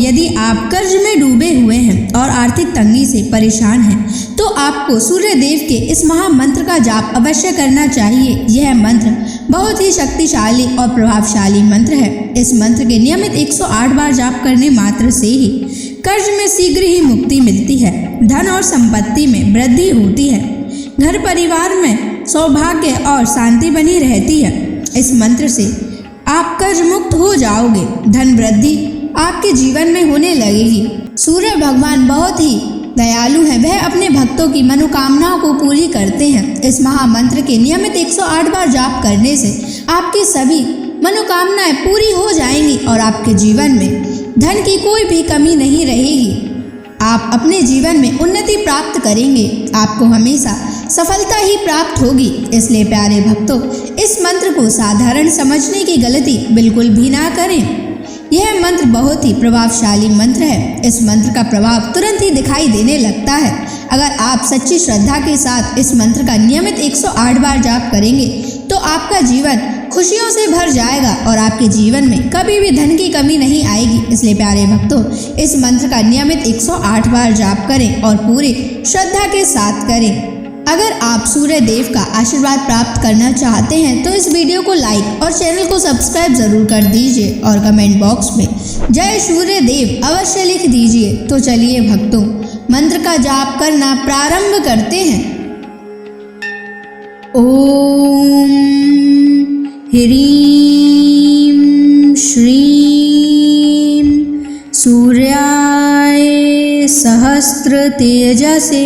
यदि आप कर्ज में डूबे हुए हैं और आर्थिक तंगी से परेशान हैं, तो आपको सूर्य देव के इस महामंत्र का जाप अवश्य करना चाहिए। यह मंत्र बहुत ही शक्तिशाली और प्रभावशाली मंत्र है। इस मंत्र के नियमित 108 बार जाप करने मात्र से ही कर्ज में शीघ्र ही मुक्ति मिलती है, धन और संपत्ति में वृद्धि होती है, घर परिवार में सौभाग्य और शांति बनी रहती है। इस मंत्र से आप कर्ज मुक्त हो जाओगे, धन वृद्धि आपके जीवन में होने लगेगी। सूर्य भगवान बहुत ही दयालु हैं, वह अपने भक्तों की मनोकामनाओं को पूरी करते हैं। इस महामंत्र के नियमित 108 बार जाप करने से आपकी सभी मनोकामनाएं पूरी हो जाएंगी और आपके जीवन में धन की कोई भी कमी नहीं रहेगी। आप अपने जीवन में उन्नति प्राप्त करेंगे, आपको हमेशा सफलता ही प्राप्त होगी। इसलिए प्यारे भक्तों, इस मंत्र को साधारण समझने की गलती बिल्कुल भी ना करें। यह मंत्र बहुत ही प्रभावशाली मंत्र है। इस मंत्र का प्रभाव तुरंत ही दिखाई देने लगता है। अगर आप सच्ची श्रद्धा के साथ इस मंत्र का नियमित 108 बार जाप करेंगे तो आपका जीवन खुशियों से भर जाएगा और आपके जीवन में कभी भी धन की कमी नहीं आएगी। इसलिए प्यारे भक्तों, इस मंत्र का नियमित 108 बार जाप करें और पूरी श्रद्धा के साथ करें। अगर आप सूर्य देव का आशीर्वाद प्राप्त करना चाहते हैं तो इस वीडियो को लाइक और चैनल को सब्सक्राइब जरूर कर दीजिए और कमेंट बॉक्स में जय सूर्य देव अवश्य लिख दीजिए। तो चलिए भक्तों, मंत्र का जाप करना प्रारंभ करते हैं। ओम ह्रीं श्रीं सूर्याय सहस्र तेजसे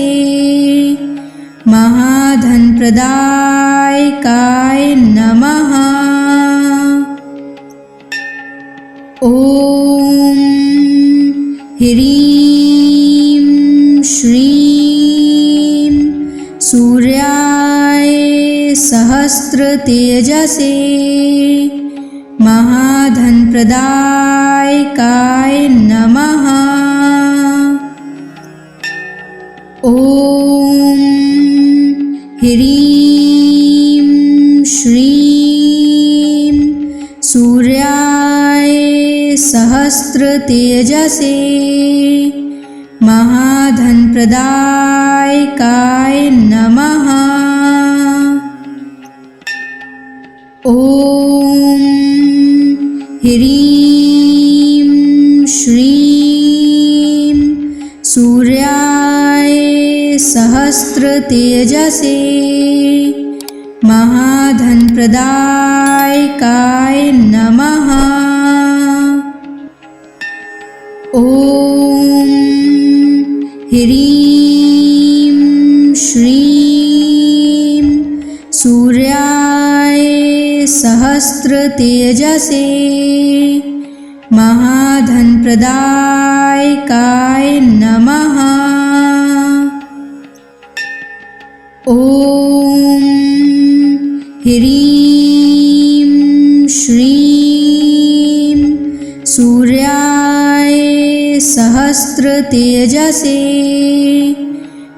महाधन प्रदायकाय नमः। ओम ह्रीं श्रीं सूर्याय सहस्र तेजसे महाधन प्रदायकाय नमः। ओम ह्रीं श्रीं सूर्याय सहस्र तेजसे महाधन प्रदायकाय नमः। ओम ह्रीं श्रीं सूर्याय सहस्र तेजसे महाधन प्रदायकाय नमः। ओम ह्रीं श्रीं सूर्याय सहस्र तेजसे महाधन प्रदायकाय नमः। ओम ह्रीं श्रीं सूर्याय सहस्र तेजसे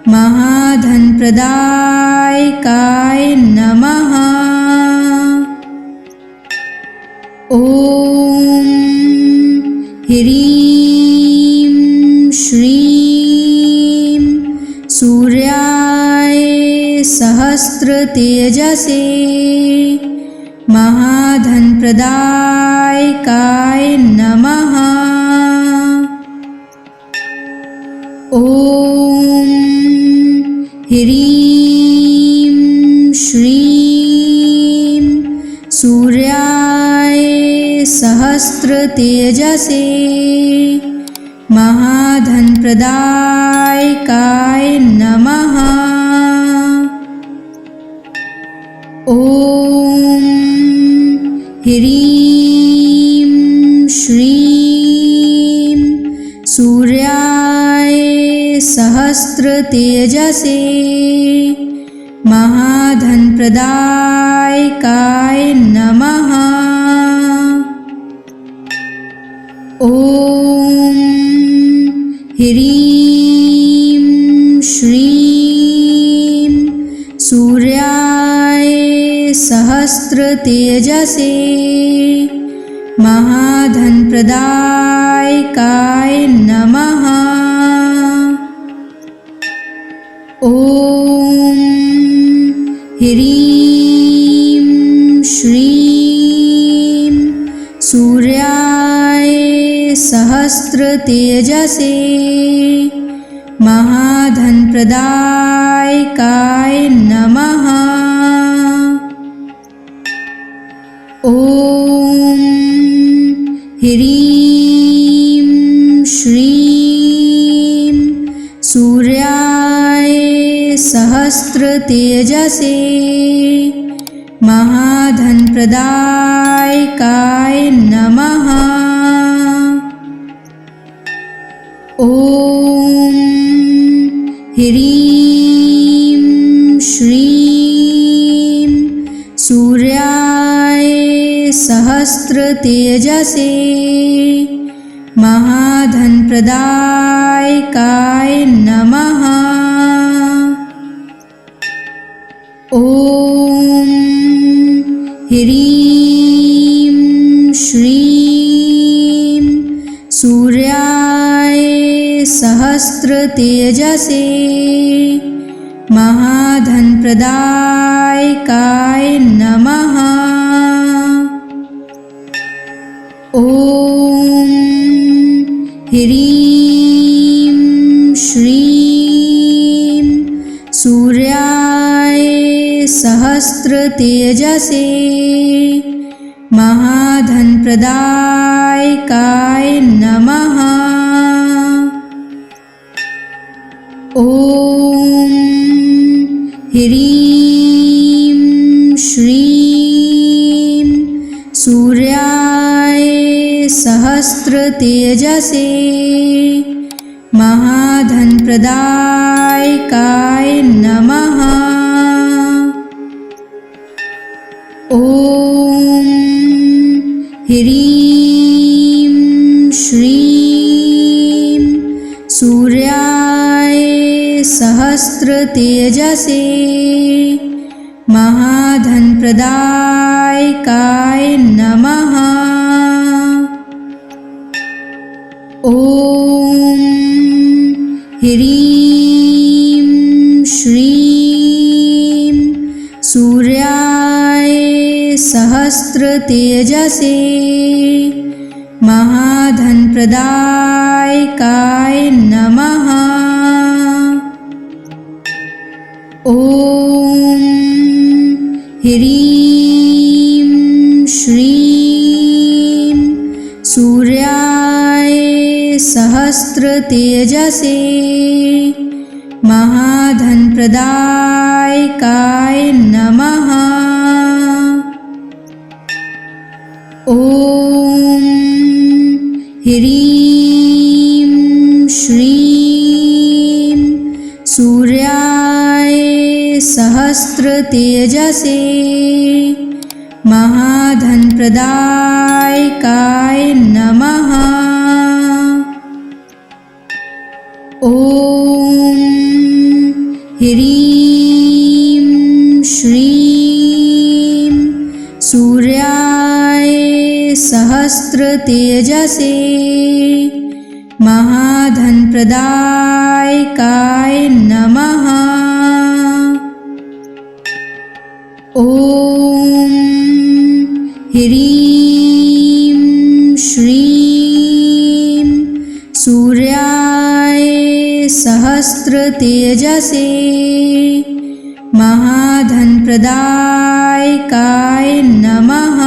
महाधन प्रदायकाय नमः। ओम ह्रीं श्रीं सूर्याय सहस्र तेजसे महाधन प्रदायकाय नमः। ओम ह्रीं श्रीं सूर्याय सहस्र तेजसे महाधन प्रदायकाय नमः। ओम ह्रीं श्रीं सूर्याय सहस्र तेजसे महाधन प्रदायकाय नमः। ओम ह्रीं श्रीं सूर्याय सहस्र तेजसे महाधनप्रदायकाय नमः। ॐ ह्रीं श्रीं सूर्याय सहस्रतेजसे महाधनप्रदायकाय नमः। ॐ ह्रीं श्रीं सूर्याय सहस्रतेजसे महाधनप्रदायकाय नमः। ॐ ह्रीं श्रीं सूर्याय सहस्रतेजसे महाधनप्रदायकाय नमः। ॐ ह्रीं श्रीं सूर्याय सहस्रतेजसे महाधनप्रदायकाय नमः। ॐ ह्रीं श्रीं सूर्याय सहस्रतेजसे महाधनप्रदायकाय नमः। ॐ ह्रीं श्रीं सूर्याय सहस्रतेजसे महाधनप्रदायकाय नमः। ॐ ह्रीं श्रीं सूर्याय सहस्रतेजसे महाधनप्रदायकाय नमः। ॐ ह्रीं श्रीं सूर्याय सहस्रतेजसे महाधनप्रदायकाय नमः। ॐ ह्रीं श्रीं सूर्याय सहस्रतेजसे महाधनप्रदायकाय नमः। ॐ ह्रीं श्रीं सूर्याय सहस्रतेजसे महाधनप्रदायकाय नमः। ॐ ह्रीं श्रीं सूर्याय सहस्रतेजसे महाधनप्रदायकाय नमः। ॐ ह्रीं श्रीं सूर्याय सहस्रतेजसे महाधनप्रदायकाय नमः।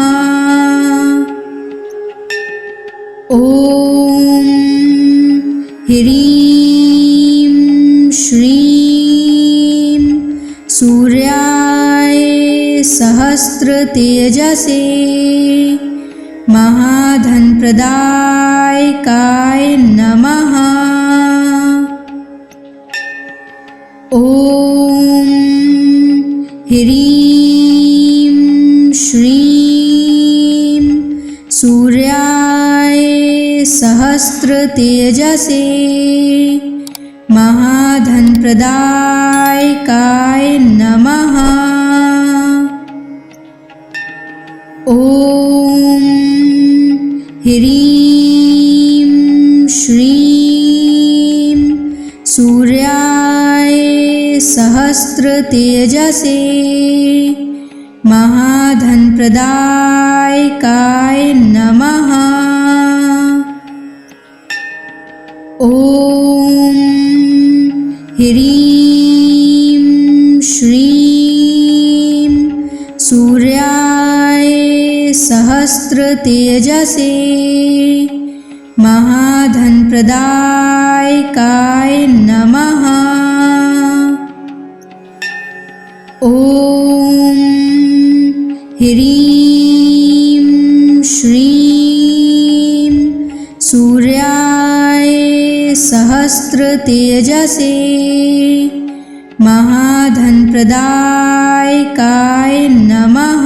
ॐ ह्रीं श्रीं सूर्याय सहस्रतेजसे महाधनप्रदायकाय नमः। ॐ ह्रीं श्रीं सूर्याय सहस्रतेजसे महाधनप्रदायकाय नमः। ॐ ह्रीं श्रीं सूर्याय सहस्रतेजसे महाधनप्रदायकाय नमः। ॐ ह्रीं श्रीं सूर्याय सहस्रतेजसे महाधनप्रदायकाय नमः। ॐ ह्रीं श्रीं सूर्याय सहस्रतेजसे महाधनप्रदायकाय नमः।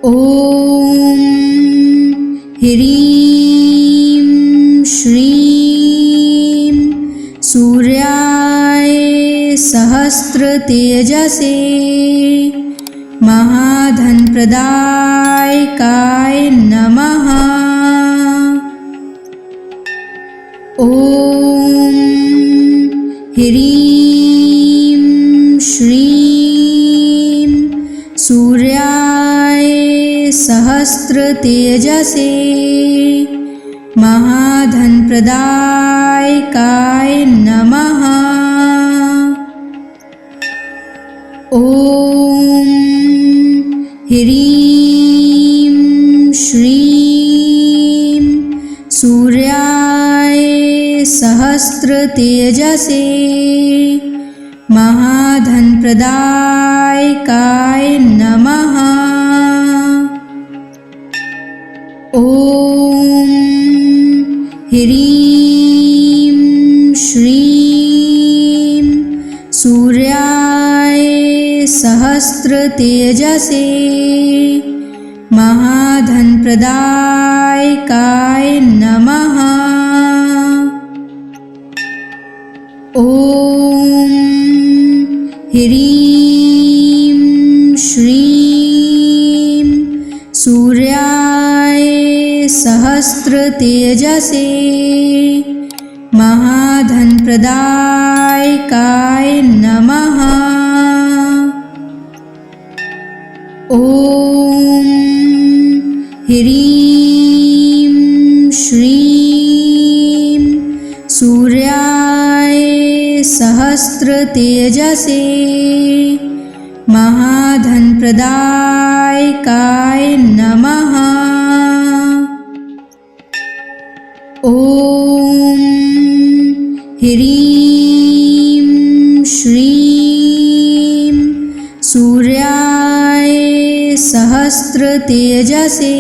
ॐ ह्रीं श्रीं सूर्याय सहस्रतेजसे महाधनप्रदायकाय नमः। ॐ ह्रीं श्रीं सूर्याय सहस्रतेजसे महाधनप्रदायकाय नमः। ॐ ह्रीं श्रीं सूर्याय सहस्रतेजसे महाधनप्रदायकाय नमः। ॐ ह्रीं श्रीं सूर्याय सहस्रतेजसे महाधनप्रदायकाय नमः। ॐ ह्रीं श्रीं सूर्याय सहस्रतेजसे महाधनप्रदायकाय नमः। ॐ ह्रीं श्रीं सूर्याय सहस्रतेजसे महाधनप्रदायकाय नमः। ॐ ह्रीं श्रीं सूर्याय सहस्रतेजसे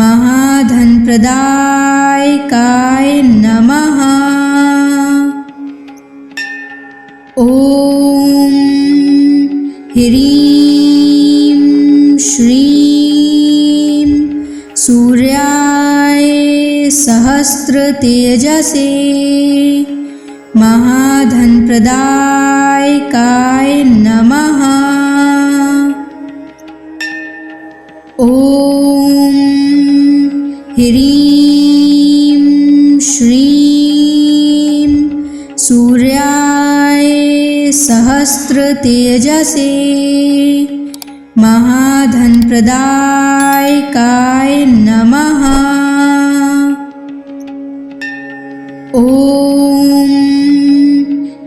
महाधनप्रदायकाय नमः। ॐ ह्रीं श्रीं सूर्याय सहस्रतेजसे महाधनप्रदायकाय नमः। ॐ ह्रीं श्रीं सूर्याय सहस्रतेजसे महाधनप्रदायकाय नमः। ॐ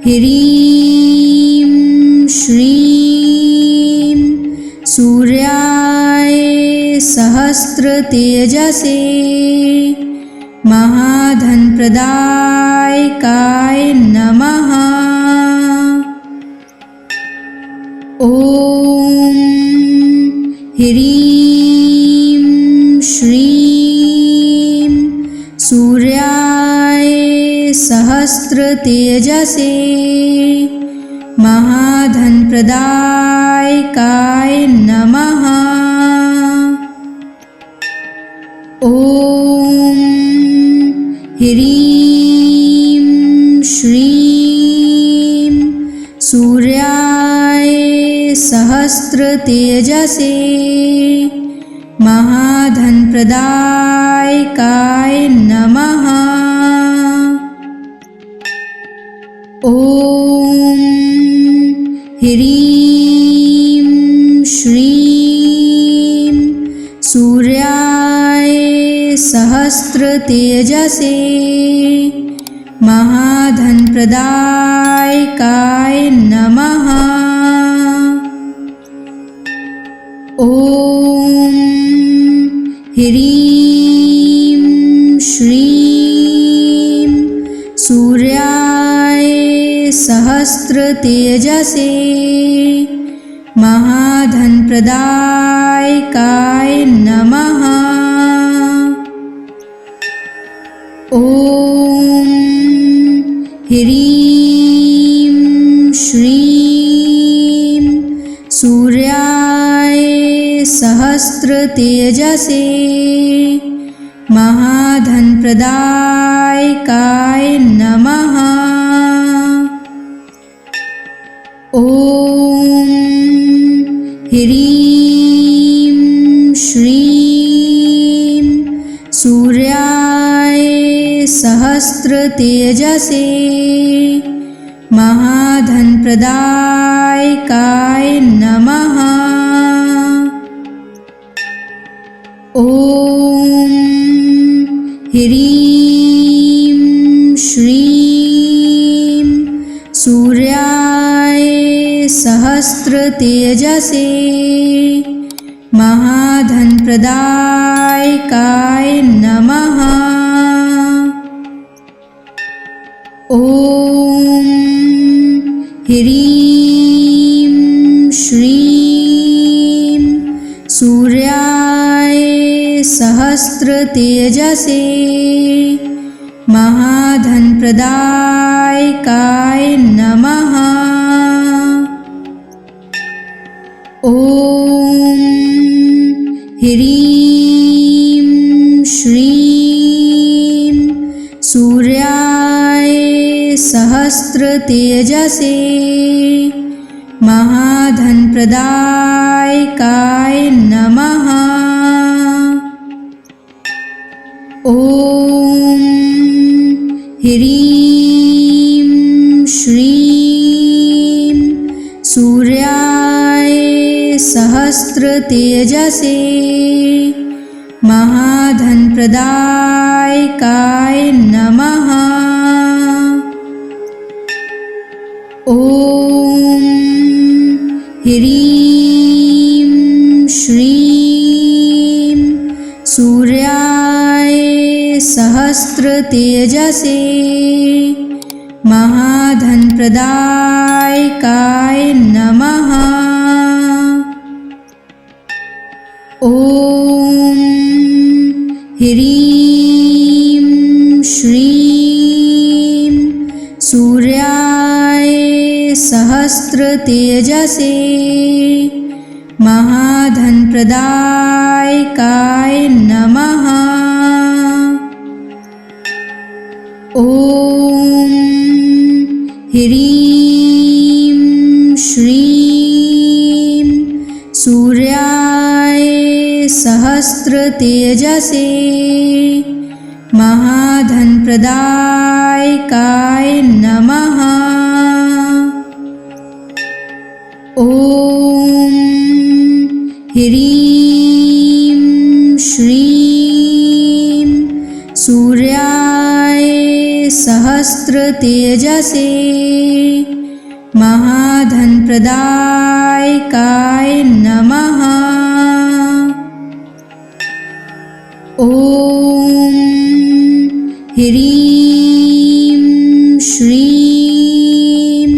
ह्रीं श्रीं सूर्याय सहस्रतेजसे महाधनप्रदायकाय नमः। ॐ ह्रीं श्रीं सूर्याय सहस्रतेजसे महाधनप्रदायकाय नमः। ॐ ह्रीं श्रीं सूर्याय सहस्त्रतेजसे महाधनप्रदायकाय नमः। ॐ ह्रीं श्रीं सूर्याय सहस्त्रतेजसे महाधनप्रदायकाय नमः। ॐ ह्रीं श्रीं सूर्याय सहस्त्रतेजसे महाधनप्रदायकाय नमः। ॐ ह्रीं श्रीं सूर्याय सहस्त्रतेजसे महाधनप्रदायकाय नमः। ॐ ह्रीं श्रीं सूर्याय सहस्त्रतेजसे महाधनप्रदायकाय नमः। ॐ ह्रीं श्रीं सूर्याय सहस्त्रतेजसे महाधनप्रदायकाय नमः। ॐ ह्रीं श्रीं सूर्याय सहस्त्रतेजसे महाधनप्रदायकाय नमः। ॐ ह्रीं श्रीं सूर्याय सहस्त्रतेजसे महाधनप्रदायकाय नमः। ॐ ह्रीं श्रीं सूर्याय सहस्त्रतेजसे महाधनप्रदायकाय नमः। ॐ ह्रीं श्रीं सूर्याय सहस्त्रतेजसे महाधनप्रदायकाय नमः। ॐ ह्रीं श्रीं सूर्याय सहस्त्रतेजसे महाधनप्रदायकाय नमः। ॐ ह्रीं श्रीं सूर्याय सहस्त्रतेजसे महाधनप्रदायकाय नमः। ॐ ह्रीं श्रीं सूर्याय सहस्त्रतेजसे महाधनप्रदायकाय नमः। ॐ ह्रीं श्रीं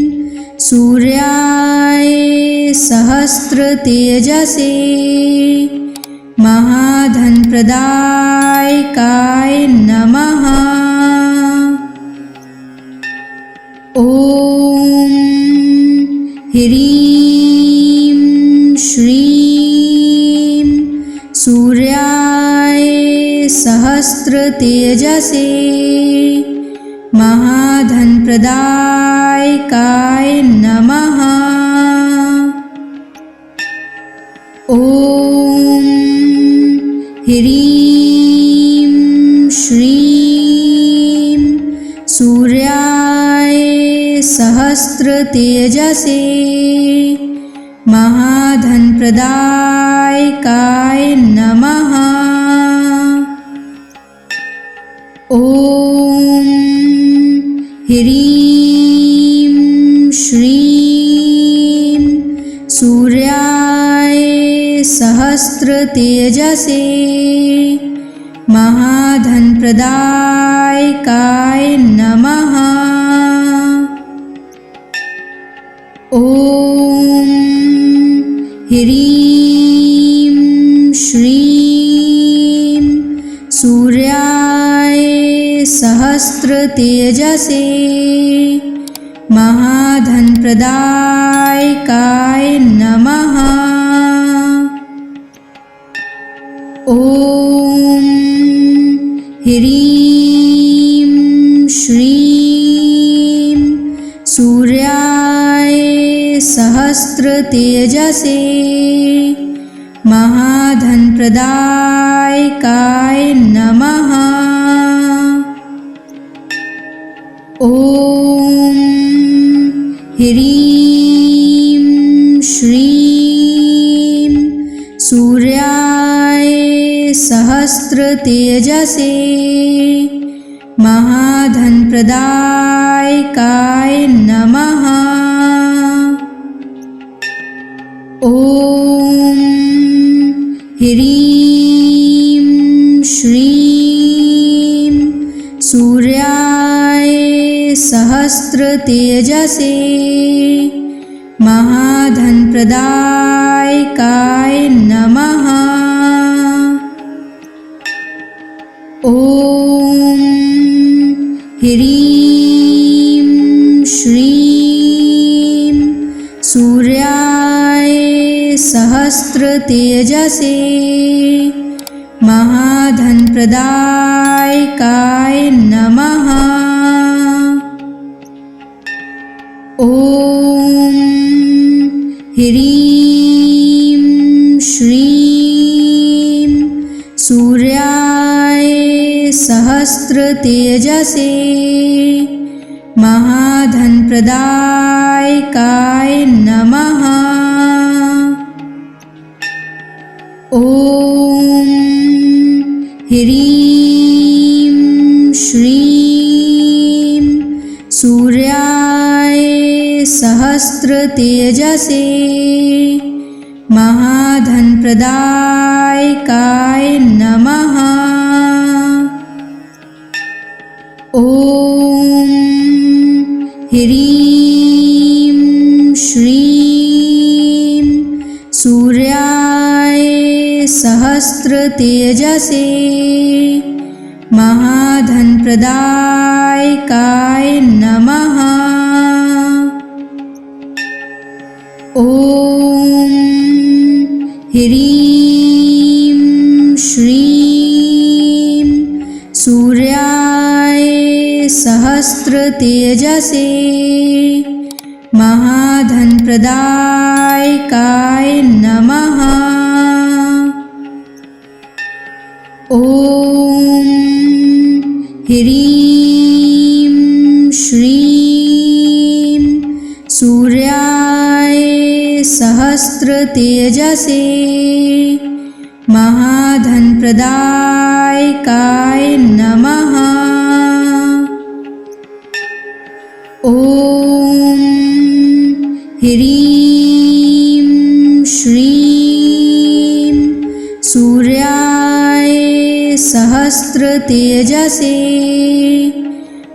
सूर्याय सहस्त्रतेजसे महाधनप्रदायकाय नमः। ॐ ह्रीं श्रीं सूर्याय सहस्त्रतेजसे महाधनप्रदायकाय नमः। सहस्रतेजसे महाधनप्रदायकाय नमः। ॐ ह्रीं श्रीं सूर्याय सहस्रतेजसे महाधनप्रदायकाय नमः। ॐ ह्रीं श्रीं सूर्याय सहस्रतेजसे महाधनप्रदायकाय नमः। ॐ ह्रीं श्रीं सूर्याय सहस्रतेजसे महाधनप्रदायकाय नमः। ॐ ह्रीं श्रीं सूर्याय सहस्रतेजसे महाधनप्रदायकाय नमः। ॐ ह्रीं श्रीं सूर्याय सहस्रतेजसे महाधनप्रदायकाय नमः। ॐ ह्रीं श्रीं सूर्याय सहस्रतेजसे महाधनप्रदायकाय नमः। ॐ ह्रीं श्रीं सूर्याय सहस्रतेजसे महाधनप्रदायकाय नमः। ॐ ह्रीं श्रीं सूर्याय सहस्रतेजसे महाधनप्रदायकाय नमः। ॐ ह्रीं श्रीं सूर्याय सहस्रतेजसे महाधनप्रदायकाय नमः। ॐ ह्रीं श्रीं सूर्याय सहस्रतेजसे महाधनप्रदायकाय नमः। ॐ ह्रीं श्रीं सूर्याय सहस्रतेजसे महाधनप्रदायकाय नमः। ॐ ह्रीं श्रीं सूर्याय सहस्रतेजसे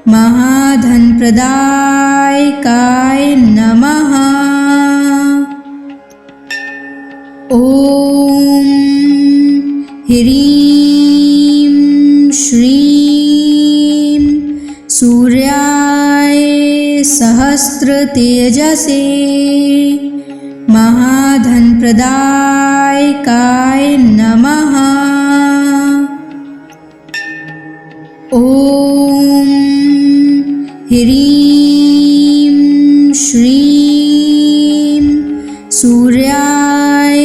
महाधनप्रदायकाय नमः। ॐ ह्रीं श्रीं सूर्याय सहस्रतेजसे महाधनप्रदायकाय नमः। ॐ ह्रीं श्रीं सूर्याय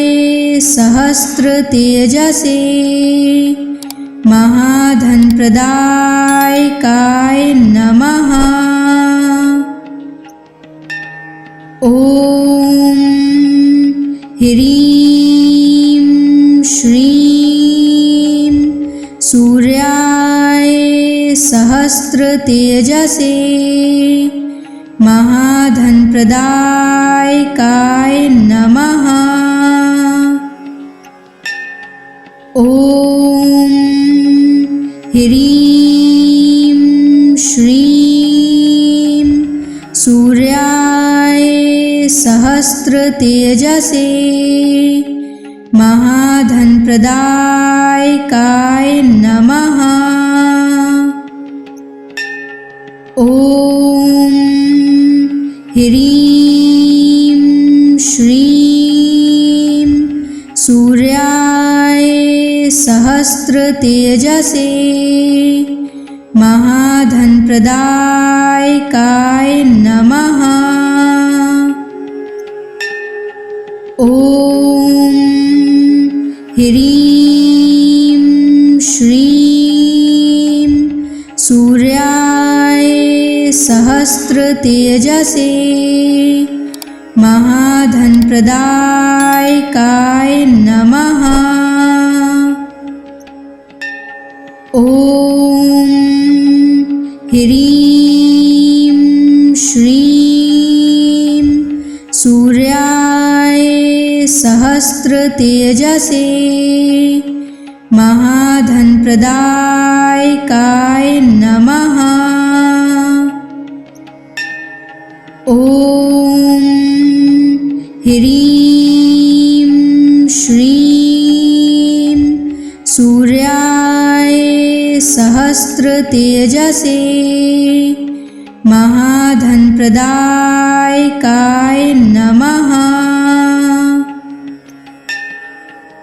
सहस्रतेजसे महाधनप्रदायकाय नमः। ॐ ह्रीं श्रीं सूर्याय सहस्रतेजसे महाधनप्रदायकाय नमः। ॐ ह्रीं श्रीं सूर्याय सहस्रतेजसे महाधनप्रदायकाय नमः। ॐ ह्रीं श्रीं सूर्याय सहस्रतेजसे महाधनप्रदायकाय नमः। ॐ ह्रीं श्रीं सूर्याय सहस्रतेजसे महाधनप्रदायकाय नमः। ॐ ह्रीं श्रीं सूर्याय सहस्रतेजसे महाधनप्रदायकाय नमः। ॐ ह्रीं श्रीं सूर्याय सहस्रतेजसे महाधनप्रदायकाय नमः।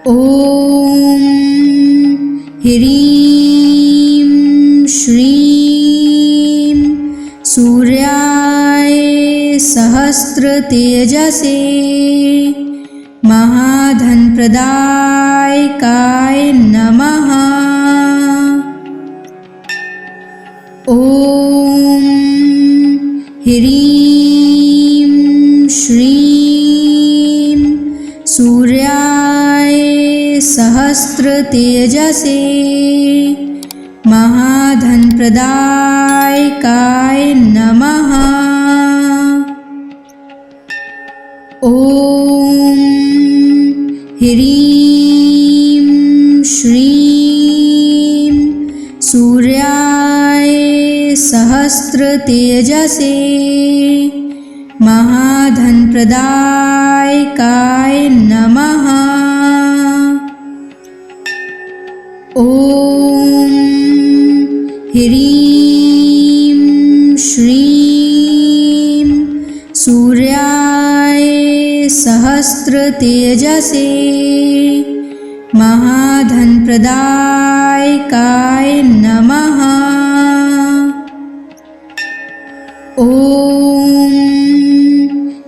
ॐ ह्रीं श्रीं सूर्याय सहस्रतेजसे महाधनप्रदायकाय नमः। ॐ ह्रीं श्रीं सूर्याय सहस्रतेजसे महाधनप्रदायकाय नमः। ॐ ह्रीं श्रीं सूर्याय सहस्रतेजसे महाधनप्रदायकाय नमः। ॐ ह्रीं श्रीं सूर्याय सहस्रतेजसे महाधनप्रदायकाय नमः। ॐ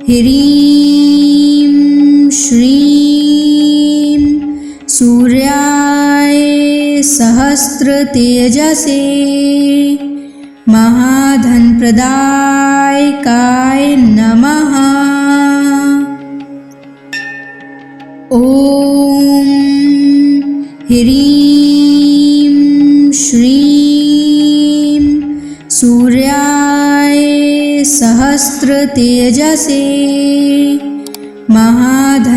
ह्रीं श्रीं सूर्याय सहस्रतेजसे महाधनप्रदायकाय नमः। ॐ ह्रीं श्रीं सूर्याय सहस्रतेजसे महाधनप्रदायकाय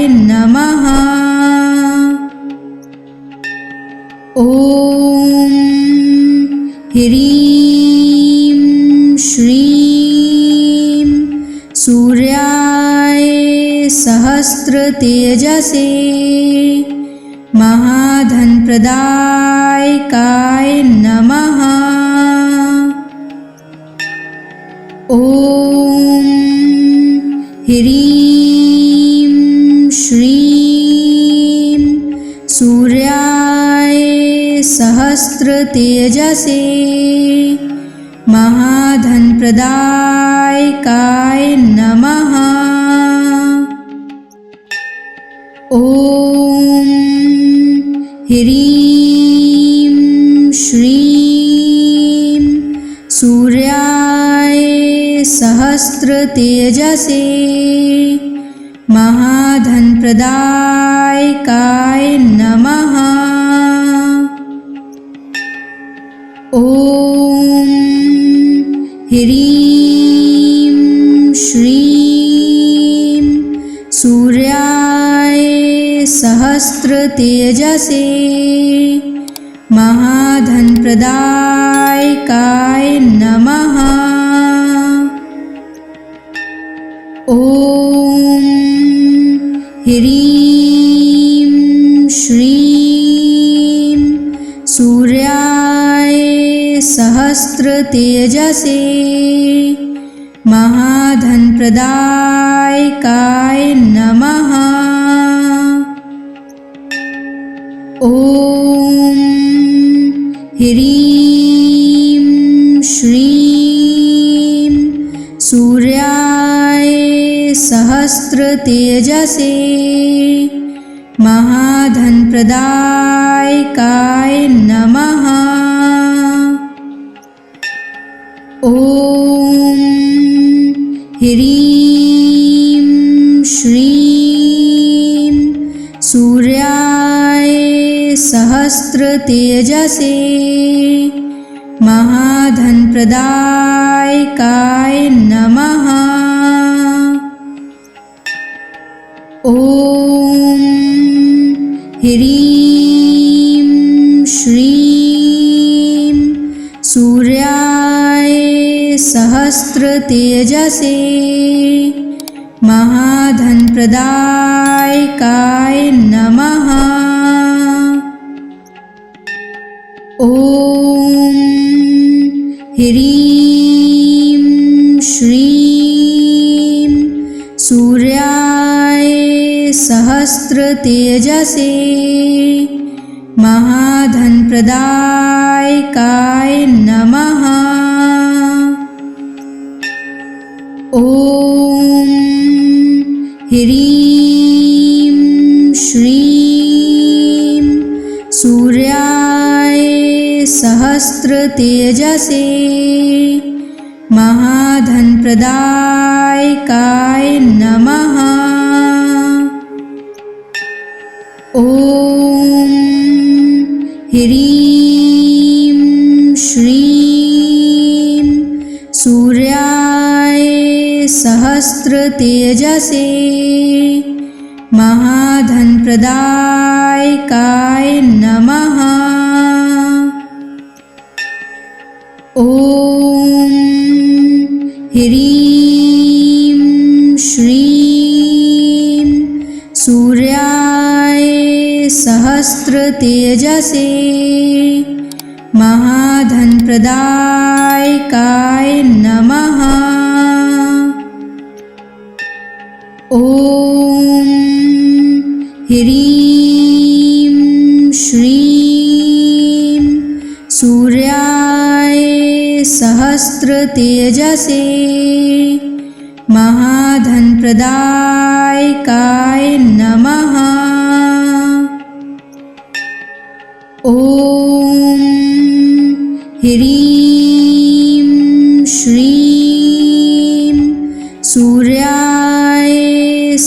नमः। ॐ ह्रीं श्रीं सूर्याय सहस्रतेजसे महाधनप्रदायकाय नमः। ॐ ह्रीं श्रीं सूर्याय सहस्रतेजसे महाधनप्रदायकाय नमः। ॐ ह्रीं श्रीं सूर्याय सहस्रतेजसे महाधनप्रदायकाय नमः। ॐ ह्रीं श्रीं सूर्याय सहस्रतेजसे महाधनप्रदायकाय नमः। ॐ ह्रीं श्रीं सूर्याय सहस्रतेजसे महाधनप्रदायकाय नमः। ॐ ह्रीं श्रीं सूर्याय सहस्रतेजसे महाधनप्रदायकाय नमः। ॐ ह्रीं श्रीं सूर्याय सहस्रतेजसे महाधनप्रदायकाय नमः। ॐ ह्रीं श्रीं सूर्याय सहस्रतेजसे महाधनप्रदायकाय नमः। ॐ ह्रीं श्रीं सूर्याय सहस्रतेजसे महाधनप्रदायकाय नमः। ॐ ह्रीं श्रीं सूर्याय सहस्रतेजसे महाधनप्रदायकाय नमः। ॐ ह्रीं श्रीं सूर्याय सहस्रतेजसे महाधनप्रदायकाय नमः। ॐ ह्रीं श्रीं सूर्याय सहस्रतेजसे महाधनप्रदायकाय नमः। ॐ ह्रीं श्रीं सूर्याय सहस्रतेजसे महाधनप्रदायकाय नमः। ॐ ह्रीं श्रीं सूर्याय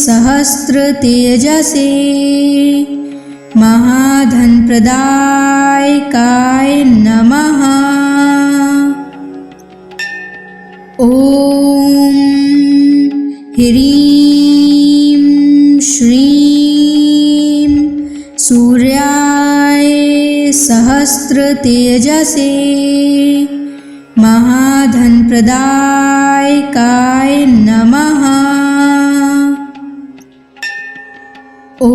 सहस्रतेजसे महाधनप्रदायकाय नमः। ॐ ह्रीं श्रीं सूर्याय सहस्रतेजसे महाधनप्रदायकाय नमः। ॐ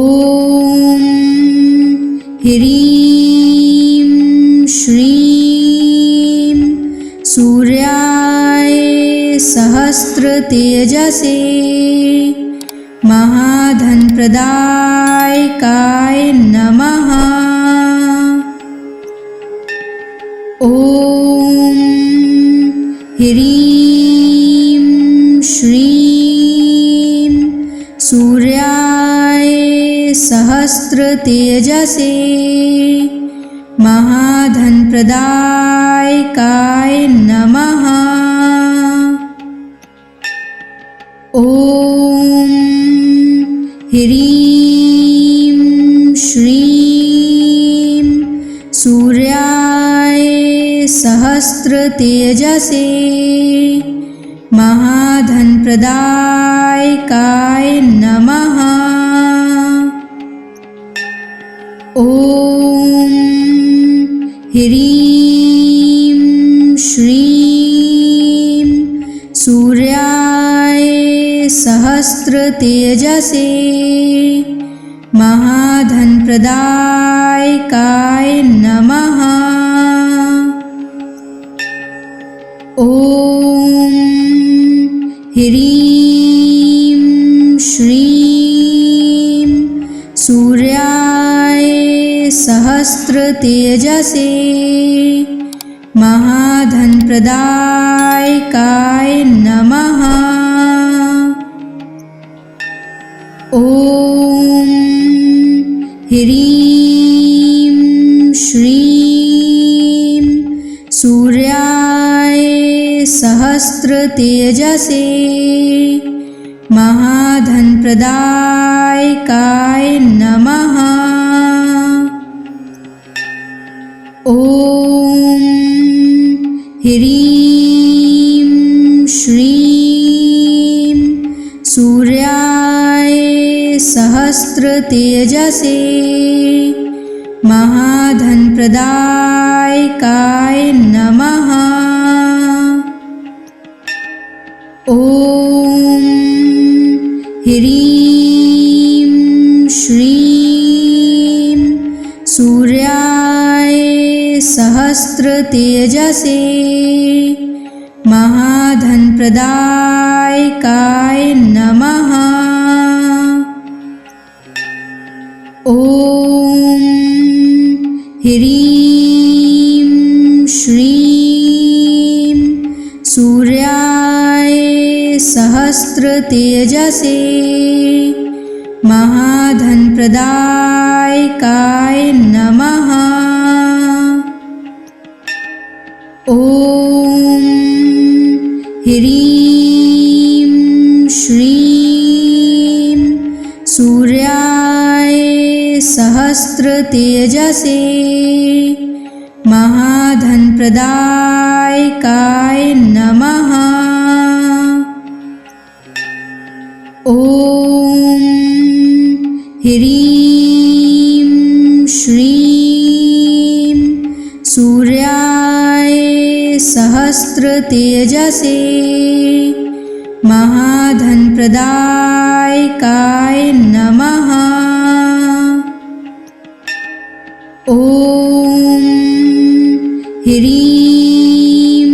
ह्रीं श्रीं सूर्याय सहस्रतेजसे महाधनप्रदायकाय नमः। ॐ ह्रीं श्रीं सूर्याय सहस्रतेजसे महाधनप्रदायकाय नमः। ॐ ह्रीं श्रीं सूर्याय सहस्रतेजसे महाधनप्रदायकाय नमः। ॐ ह्रीं श्रीं सूर्याय सहस्रतेजसे महाधनप्रदायकाय नमः। ॐ ह्रीं श्रीं सूर्याय सहस्रतेजसे महाधनप्रदायकाय नमः। ॐ ह्रीं श्रीं सूर्याय सहस्रतेजसे महाधनप्रदायकाय नमः। ॐ ह्रीं श्रीं सूर्याय सहस्रतेजसे महाधनप्रदायकाय नमः। ॐ ह्रीं श्रीं सूर्याय सहस्रतेजसे महाधनप्रदायकाय नमः। ॐ ह्रीं श्रीं सूर्याय सहस्रतेजसे महाधनप्रदायकाय नमः। ॐ ह्रीं श्रीं सूर्याय सहस्रतेजसे महाधनप्रदायकाय नमः। ॐ ह्रीं श्रीं सूर्याय सहस्रतेजसे महाधनप्रदायकाय नमः। ॐ ह्रीं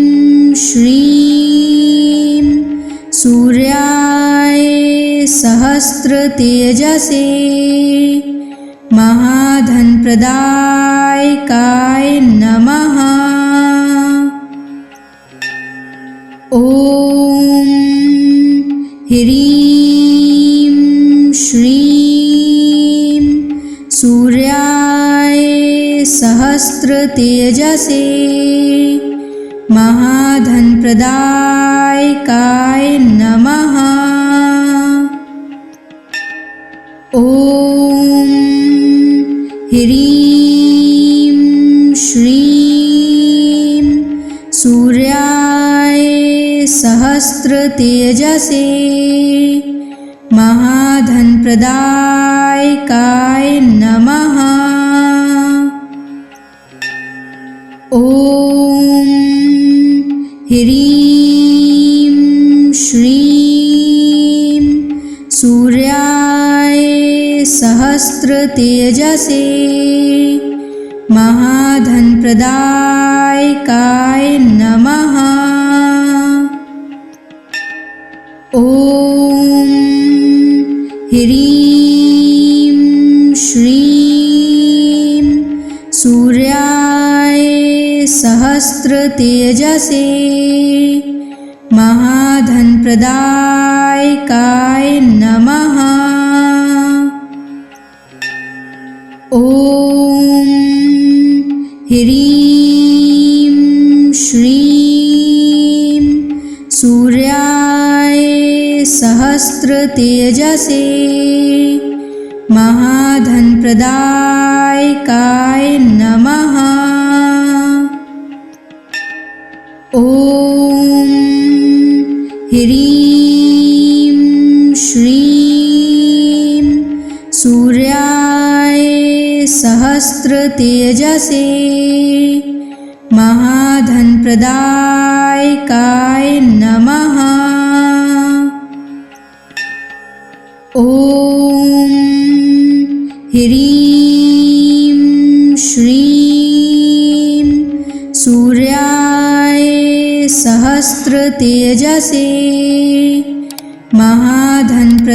श्रीं सूर्याय सहस्रतेजसे महाधनप्रदायकाय नमः। ॐ ह्रीं श्रीं सूर्याय सहस्रतेजसे महाधनप्रदायकाय नमः। ॐ ह्रीं श्रीं सूर्याय सहस्रतेजसे महाधनप्रदायकाय नमः। ॐ ह्रीं श्रीं सूर्याय सहस्रतेजसे महाधनप्रदायकाय नमः। ॐ ह्रीं श्रीं सूर्याय सहस्रतेजसे महाधनप्रदायकाय नमः। ॐ ह्रीं श्रीं सूर्याय सहस्त्रतेजसे महाधनप्रदायकाय नमः। ॐ ह्रीं श्रीं सूर्याय सहस्त्रतेजसे महाधनप्रदायकाय नमः। ॐ ह्रीं श्रीं सूर्याय सहस्त्रतेजसे महाधनप्रदायकाय